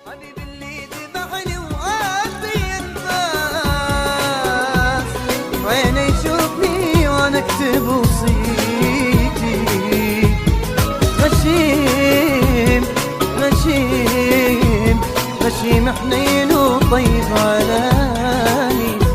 حبيبي اللي ذبحني وعافي الناس، عيني يشوفني وانا اكتب وصيتي. غشيم غشيم غشيم حنين وطيب على نيتي.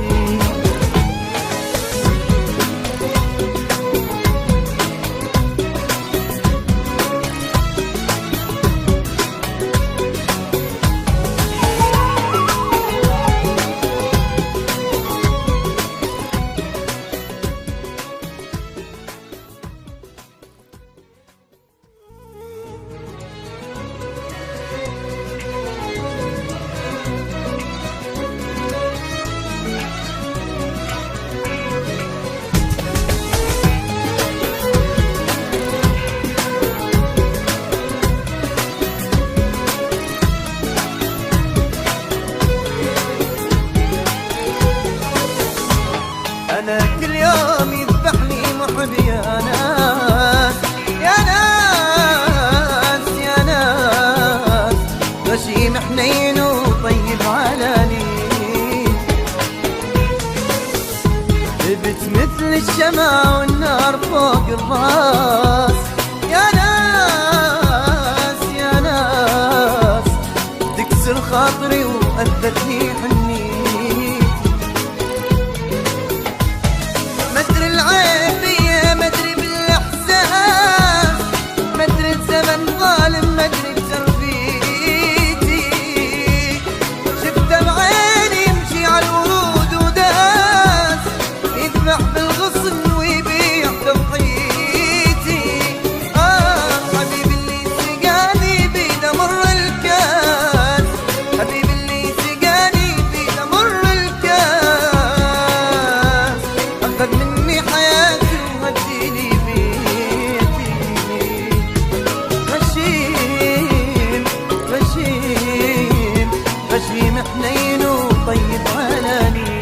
أنا كل يوم يذبحني محب يا ناس يا ناس يا ناس، غشيم حنين وطيب على نيتي. ثبت مثل الشمع والنار فوق الراس يا ناس يا ناس، تكسر خاطري وأذتني حنيتي. مدري العيب فيا مدري بالاحساس، مدري الزمن ظالم مدري بتربيتي. شفته بعيني يمشي على الورود وداس، يذبح بالغصن ويبيع تضحيتي. حبيبي اللي سقاني بيده مر الكاس، حبيبي اللي سقاني بيده مر الكاس، أخذ مني حياتي وهديني بيتي. غشيم غشيم غشيم حنين وطيب على نيتي.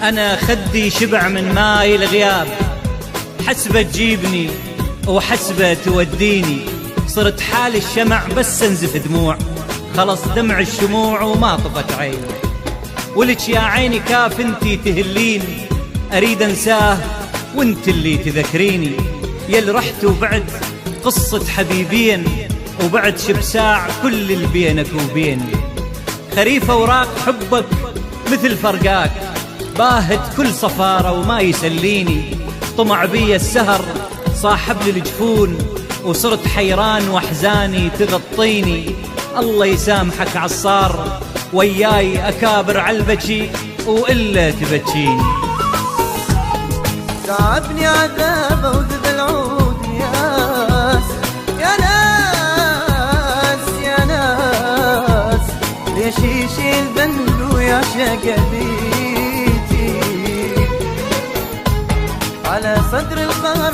أنا خدي شبع من ماي الغياب، حسبة تجيبني وحسبة توديني. صرت حال الشمع بس انزف دموع، خلص دمع الشموع وما طفت عيني. ولك يا عيني كاف انتي تهليني، أريد أنساه وانت اللي تذكريني. يل رحت وبعد قصة حبيبين، وبعد شبساع كل اللي بينك وبيني. خريف أوراق حبك مثل فرقاك، باهت كل صفارة وما يسليني. طمع بي السهر صاحب لي الجفون، وصرت حيران واحزاني تغطيني. الله يسامحك عصار، وياي أكابر عالبكي وإلا تبكيني. تعبني عذابه وذب العود ياس يا ناس يا ناس، ليش يشيل ذنبي ويعشق بيتي. على صدر القهر